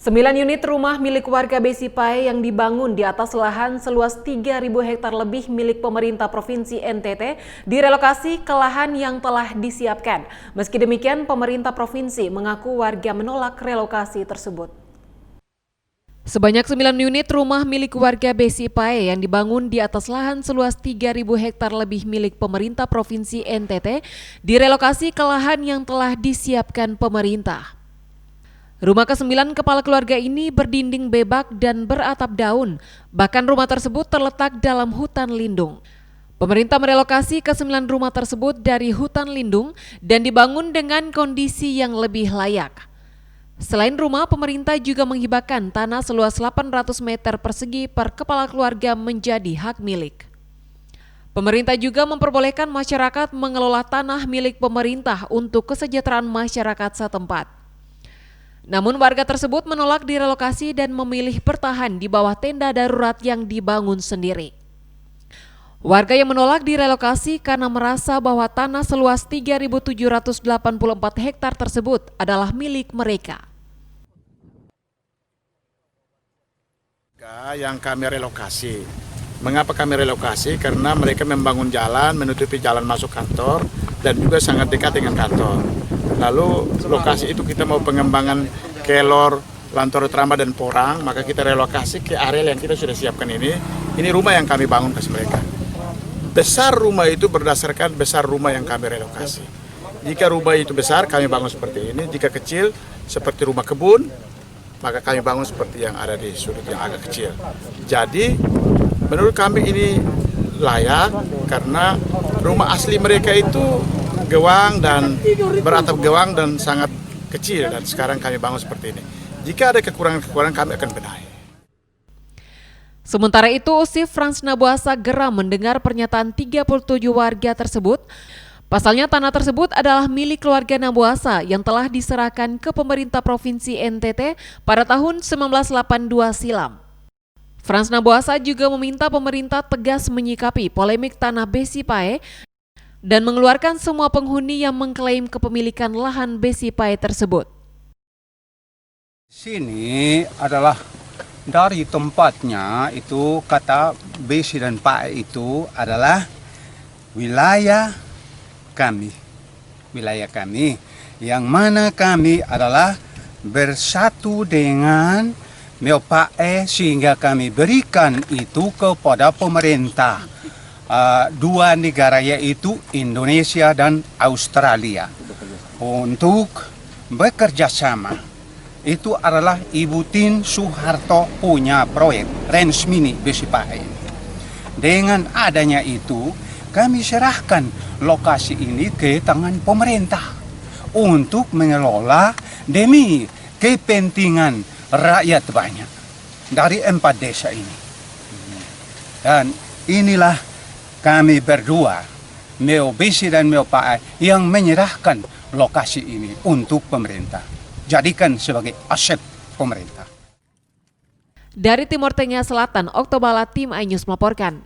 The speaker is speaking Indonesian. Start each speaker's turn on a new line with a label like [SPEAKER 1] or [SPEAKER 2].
[SPEAKER 1] 9 unit rumah milik warga Besipae yang dibangun di atas lahan seluas 3.000 hektar lebih milik pemerintah Provinsi NTT direlokasi ke lahan yang telah disiapkan. Meski demikian, pemerintah provinsi mengaku warga menolak relokasi tersebut. Sebanyak 9 unit rumah milik warga Besipae yang dibangun di atas lahan seluas 3.000 hektar lebih milik pemerintah Provinsi NTT direlokasi ke lahan yang telah disiapkan pemerintah. Rumah ke-9 kepala keluarga ini berdinding bebak dan beratap daun, bahkan rumah tersebut terletak dalam hutan lindung. Pemerintah merelokasi ke-9 rumah tersebut dari hutan lindung dan dibangun dengan kondisi yang lebih layak. Selain rumah, pemerintah juga menghibahkan tanah seluas 800 meter persegi per kepala keluarga menjadi hak milik. Pemerintah juga memperbolehkan masyarakat mengelola tanah milik pemerintah untuk kesejahteraan masyarakat setempat. Namun warga tersebut menolak direlokasi dan memilih bertahan di bawah tenda darurat yang dibangun sendiri. Warga yang menolak direlokasi karena merasa bahwa tanah seluas 3.784 hektar tersebut adalah milik mereka.
[SPEAKER 2] Yang kami relokasi. Mengapa kami relokasi? Karena mereka membangun jalan, menutupi jalan masuk kantor, dan juga sangat dekat dengan kantor. Lalu lokasi itu kita mau pengembangan Kelor, Lantoro Tramba dan Porang, maka kita relokasi ke area yang kita sudah siapkan ini. Ini rumah yang kami bangun kasih mereka. Besar rumah itu berdasarkan besar rumah yang kami relokasi. Jika rumah itu besar, kami bangun seperti ini. Jika kecil, seperti rumah kebun, maka kami bangun seperti yang ada di sudut yang agak kecil. Jadi, menurut kami ini layak karena rumah asli mereka itu gewang dan beratap gewang dan sangat kecil, dan sekarang kami bangun seperti ini. Jika ada kekurangan-kekurangan kami akan benahi.
[SPEAKER 1] Sementara itu, Osif Frans Nabuasa geram mendengar pernyataan 37 warga tersebut. Pasalnya tanah tersebut adalah milik keluarga Nabuasa yang telah diserahkan ke pemerintah Provinsi NTT pada tahun 1982 silam. Frans Nabuasa juga meminta pemerintah tegas menyikapi polemik tanah Besipae dan mengeluarkan semua penghuni yang mengklaim kepemilikan lahan Besipae tersebut.
[SPEAKER 3] Sini adalah dari tempatnya itu kata Besi dan Pae itu adalah wilayah kami, yang mana kami adalah bersatu dengan Pae sehingga kami berikan itu kepada pemerintah. Dua negara yaitu Indonesia dan Australia untuk bekerja sama. Itu adalah Ibu Tin Soeharto punya proyek Ranch Mini Besipae. Dengan adanya itu, kami serahkan lokasi ini ke tangan pemerintah untuk mengelola demi kepentingan rakyat banyak dari 4 desa ini. Dan inilah kami berdua, Meo Besi dan Meo Pae, yang menyerahkan lokasi ini untuk pemerintah. Jadikan sebagai aset pemerintah.
[SPEAKER 1] Dari Timur Tengah Selatan, Oktobala, Tim iNews melaporkan.